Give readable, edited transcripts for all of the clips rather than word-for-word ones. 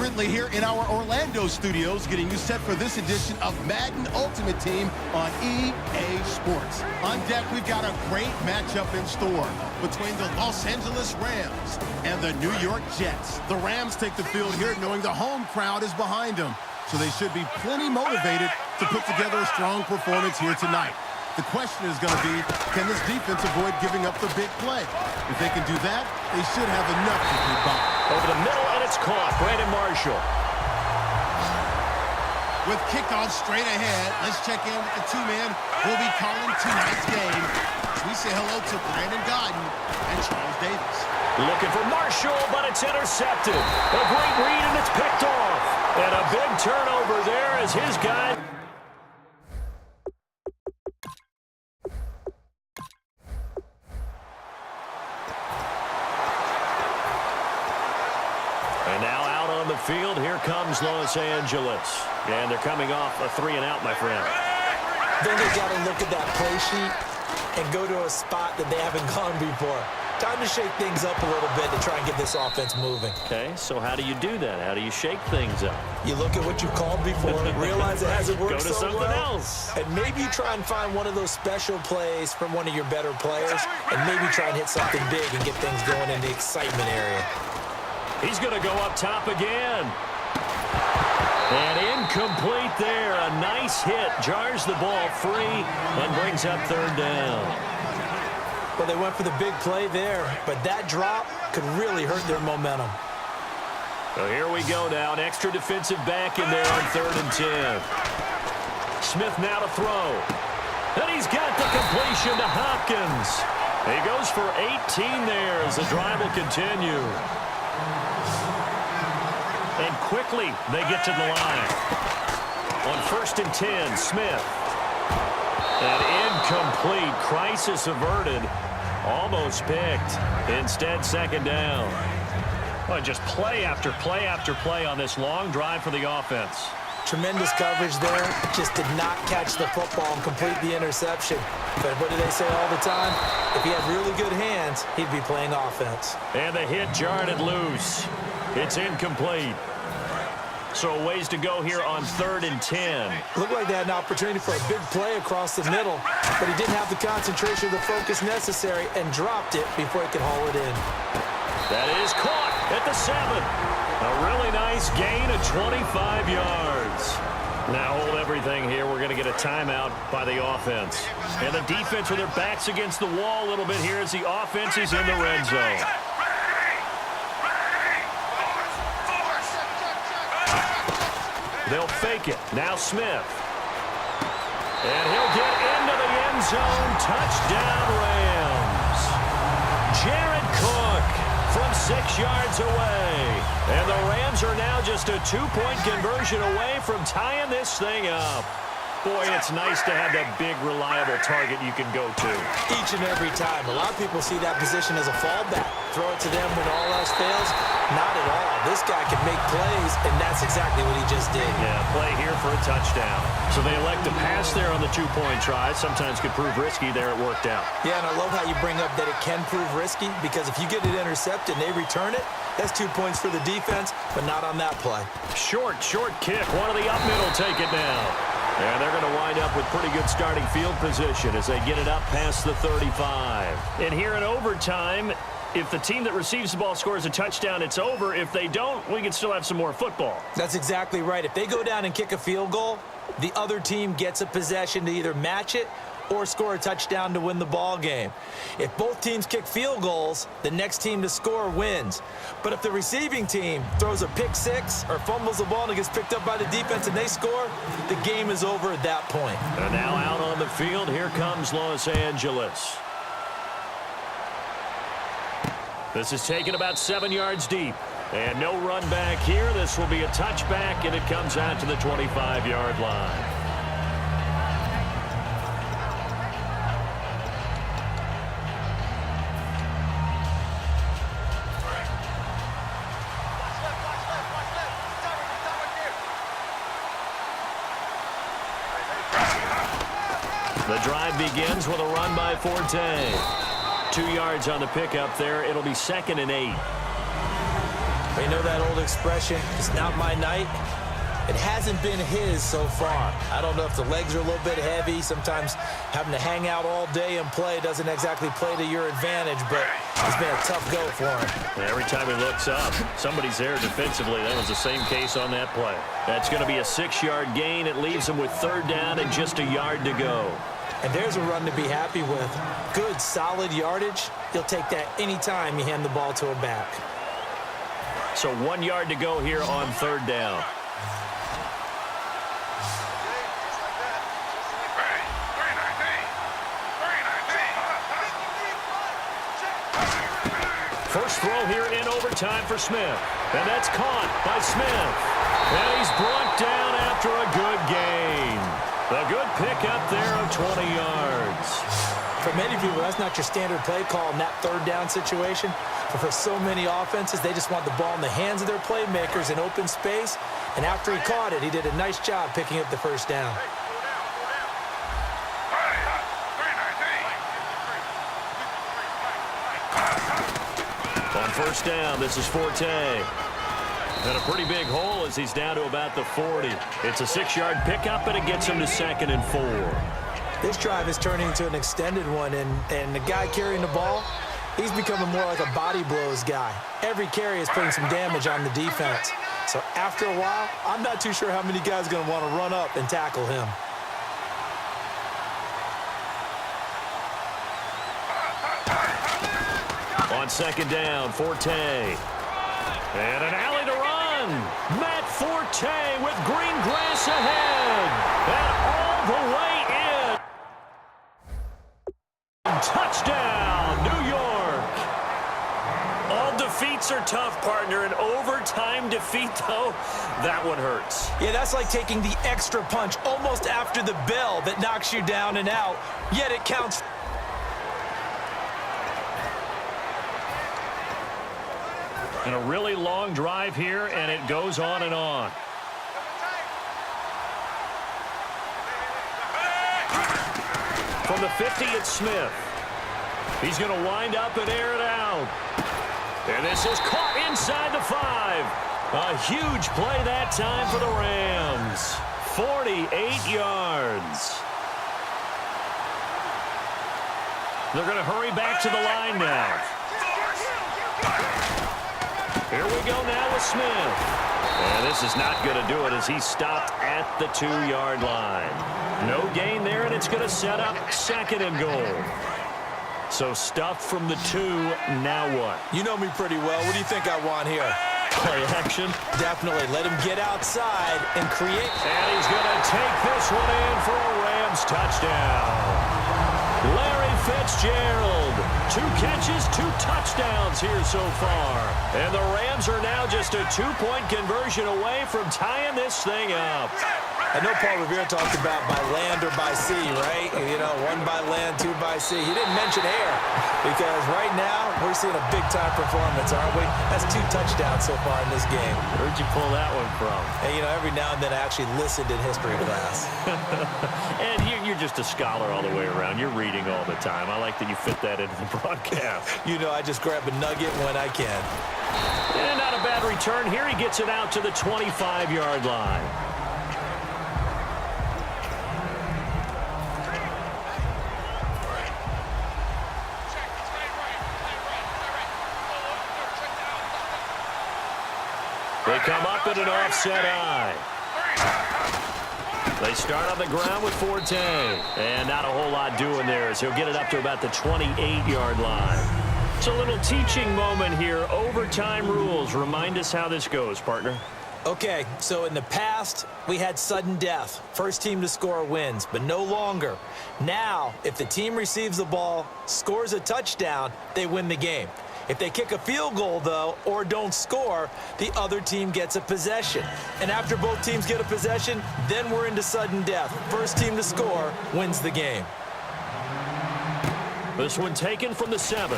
Ridley here in our Orlando studios, getting you set for this edition of Madden Ultimate Team on EA Sports. On deck, we've got a great matchup in store between the Los Angeles Rams and the New York Jets. The Rams take the field here knowing the home crowd is behind them, so they should be plenty motivated to put together a strong performance here tonight. The question is going to be, can this defense avoid giving up the big play? If they can do that, they should have enough to keep up. Over the middle, and it's caught. Brandon Marshall. With kickoff straight ahead, let's check in with the two-man who'll be calling tonight's game. We say hello to Brandon Godden and Charles Davis. Looking for Marshall, but it's intercepted. A great read, and it's picked off. And a big turnover there as his guy. And now out on the field, here comes Los Angeles. And they're coming off a 3-and-out, my friend. Then they got to look at that play sheet and go to a spot that they haven't gone before. Time to shake things up a little bit to try and get this offense moving. Okay, so how do you do that? How do you shake things up? You look at what you called before, realize it hasn't worked Go to so something well, else. and maybe you try and find one of those special plays from one of your better players, and maybe try and hit something big and get things going in the excitement area. He's going to go up top again. And incomplete there. A nice hit. Jars the ball free and brings up third down. Well, they went for the big play there, but that drop could really hurt their momentum. So here we go now. An extra defensive back in there on 3rd and 10. Smith now to throw. And he's got the completion to Hopkins. He goes for 18 there as the drive will continue. And quickly they get to the line. On 1st and 10, Smith. And incomplete. Crisis averted. Almost picked. Instead, 2nd down. Well, just play after play after play on this long drive for the offense. Tremendous coverage there. Just did not catch the football and complete the interception. But what do they say all the time? If he had really good hands, he'd be playing offense. And the hit jarred it loose. It's incomplete. So a ways to go here on 3rd and 10. Looked like they had an opportunity for a big play across the middle, but he didn't have the concentration or the focus necessary and dropped it before he could haul it in. That is caught at the 7. A really nice gain of 25 yards. Now hold everything here. We're going to get a timeout by the offense. And the defense with their backs against the wall a little bit here as the offense is in the red zone. They'll fake it. Now Smith. And he'll get into the end zone. Touchdown, Rams. Jared Cook from 6 yards away. And the Rams are now just a 2-point conversion away from tying this thing up. Boy, it's nice to have that big, reliable target you can go to. Each and every time. A lot of people see that position as a fallback. Throw it to them when all else fails. Not at all. This guy can make plays, and that's exactly what he just did. Yeah, play here for a touchdown. So they elect to pass there on the 2-point try. Sometimes could prove risky. There it worked out. Yeah, and I love how you bring up that it can prove risky, because if you get it intercepted and they return it, that's 2 points for the defense, but not on that play. Short kick. One of the up middle take it down. And they're going to wind up with pretty good starting field position as they get it up past the 35. And here in overtime, if the team that receives the ball scores a touchdown, it's over. If they don't, we can still have some more football. That's exactly right. If they go down and kick a field goal, the other team gets a possession to either match it or score a touchdown to win the ball game. If both teams kick field goals, the next team to score wins. But if the receiving team throws a pick six or fumbles the ball and it gets picked up by the defense and they score, the game is over at that point. And now out on the field, here comes Los Angeles. This is taken about 7 yards deep. And no run back here. This will be a touchback, and it comes out to the 25-yard line. The drive begins with a run by Forte. 2 yards on the pickup there. It'll be 2nd and 8. You know that old expression, it's not my night? It hasn't been his so far. I don't know if the legs are a little bit heavy. Sometimes having to hang out all day and play doesn't exactly play to your advantage, but it's been a tough go for him. And every time he looks up, somebody's there defensively. That was the same case on that play. That's going to be a 6-yard gain. It leaves him with 3rd down and just a yard to go. And there's a run to be happy with. Good, solid yardage. He'll take that anytime you hand the ball to a back. So 1 yard to go here on 3rd down. First throw here in overtime for Smith. And that's caught by Smith. And he's brought down after a good gain. A good pickup there of 20 yards. For many people, that's not your standard play call in that 3rd down situation. But for so many offenses, they just want the ball in the hands of their playmakers in open space. And after he caught it, he did a nice job picking up the 1st down. On 1st down, this is Forte. And a pretty big hole as he's down to about the 40. It's a 6-yard pickup, and it gets him to 2nd and 4. This drive is turning into an extended one, and the guy carrying the ball, he's becoming more like a body blows guy. Every carry is putting some damage on the defense. So after a while, I'm not too sure how many guys are going to want to run up and tackle him. On 2nd down, Forte. And an alley to run. Matt Forte with green grass ahead. And all the way in. Touchdown, New York. All defeats are tough, partner. An overtime defeat, though, that one hurts. Yeah, that's like taking the extra punch almost after the bell that knocks you down and out, yet it counts. And a really long drive here, and it goes on and on. From the 50, it's Smith. He's going to wind up and air it out. And this is caught inside the 5. A huge play that time for the Rams. 48 yards. They're going to hurry back to the line now. Here we go now with Smith. And this is not going to do it as he's stopped at the 2-yard line. No gain there, and it's going to set up 2nd and goal. So stuffed from the 2, now what? You know me pretty well. What do you think I want here? Play action? Definitely. Let him get outside and create. And he's going to take this one in for a Rams touchdown. Larry Fitzgerald, 2 catches, 2 touchdowns here so far. And the Rams are now just a 2-point conversion away from tying this thing up. I know Paul Revere talked about by land or by sea, right? You know, 1 by land, 2 by sea. He didn't mention air because right now we're seeing a big-time performance, aren't we? That's 2 touchdowns so far in this game. Where'd you pull that one from? And, you know, every now and then I actually listened in history class. And you're just a scholar all the way around. You're reading all the time. I like that you fit that into the broadcast. You know, I just grab a nugget when I can. And not a bad return here. He gets it out to the 25-yard line. They come up at an offset eye. They start on the ground with Forte. And not a whole lot doing there as he'll get it up to about the 28-yard line. It's a little teaching moment here. Overtime rules. Remind us how this goes, partner. Okay, so in the past, we had sudden death. First team to score wins, but no longer. Now, if the team receives the ball, scores a touchdown, they win the game. If they kick a field goal, though, or don't score, the other team gets a possession. And after both teams get a possession, then we're into sudden death. First team to score wins the game. This one taken from the 7.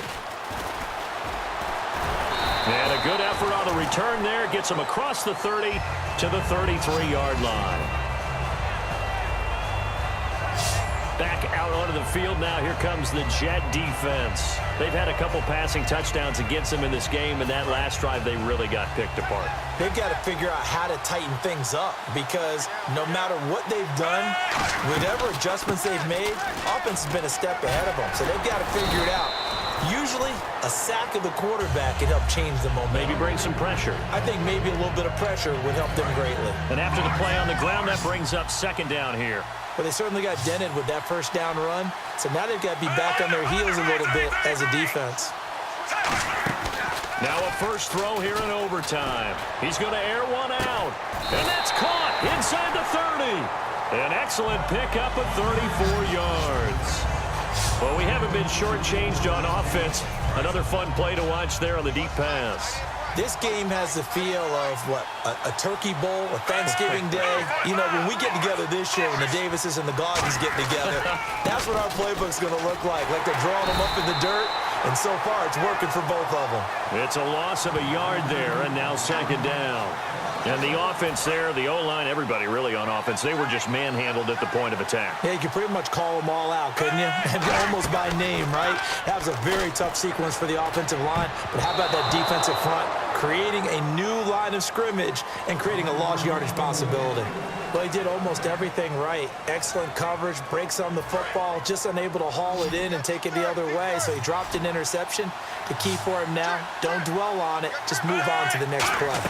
And a good effort on the return there. Gets him across the 30 to the 33-yard line. Back out onto the field now. Here comes the Jet defense. They've had a couple passing touchdowns against them in this game, and that last drive they really got picked apart. They've got to figure out how to tighten things up because no matter what they've done, whatever adjustments they've made, offense has been a step ahead of them. So they've got to figure it out. Usually, a sack of the quarterback can help change the momentum. Maybe bring some pressure. I think maybe a little bit of pressure would help them greatly. And after the play on the ground, that brings up second down here. But they certainly got dented with that first down run. So now they've got to be back on their heels a little bit as a defense. Now a first throw here in overtime. He's going to air one out. And that's caught inside the 30. An excellent pickup of 34 yards. Well, we haven't been shortchanged on offense. Another fun play to watch there on the deep pass. This game has the feel of, what, a turkey bowl, a Thanksgiving day. You know, when we get together this year, when the Davises and the Gaudens get together, that's what our playbook's going to look like they're drawing them up in the dirt, and so far it's working for both of them. It's a loss of a yard there, and now second down. And the offense there, the O-line, everybody really on offense, they were just manhandled at the point of attack. Yeah, you could pretty much call them all out, couldn't you? Almost by name, right? That was a very tough sequence for the offensive line. But how about that defensive front? Creating a new line of scrimmage and creating a lost yardage possibility. Well, he did almost everything right. Excellent coverage, breaks on the football, just unable to haul it in and take it the other way. So he dropped an interception. The key for him now, don't dwell on it. Just move on to the next play.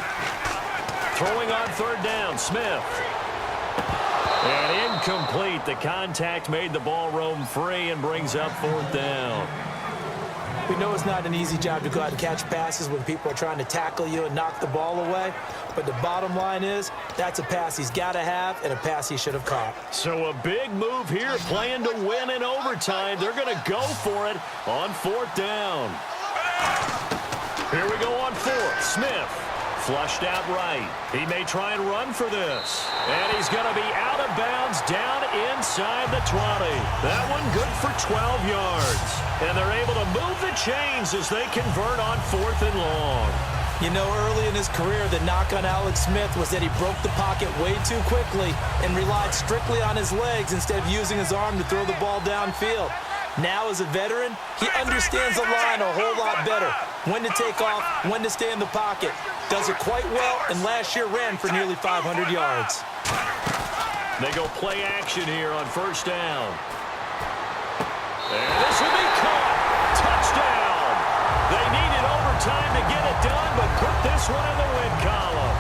Throwing on third down, Smith. And incomplete. The contact made the ball roam free and brings up fourth down. We know it's not an easy job to go out and catch passes when people are trying to tackle you and knock the ball away. But the bottom line is, that's a pass he's got to have and a pass he should have caught. So a big move here, playing to win in overtime. They're going to go for it on fourth down. Here we go on fourth. Smith. Flushed out right. He may try and run for this. And he's going to be out of bounds down inside the 20. That one good for 12 yards. And they're able to move the chains as they convert on fourth and long. You know, early in his career, the knock on Alex Smith was that he broke the pocket way too quickly and relied strictly on his legs instead of using his arm to throw the ball downfield. Now, as a veteran, he understands the line a whole lot better. When to take off, when to stay in the pocket. Does it quite well, and last year ran for nearly 500 yards. They go play action here on first down. And this will be caught. Touchdown. They needed overtime to get it done, but put this one in the win column.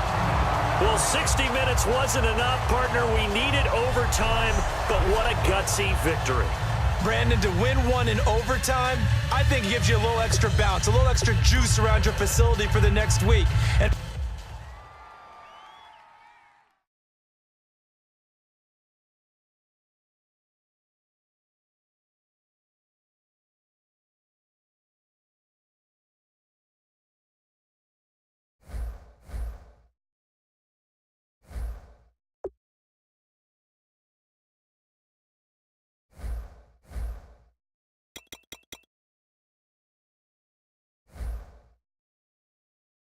Well, 60 minutes wasn't enough, partner. We needed overtime, but what a gutsy victory. Brandon, to win one in overtime, I think it gives you a little extra bounce, a little extra juice around your facility for the next week. And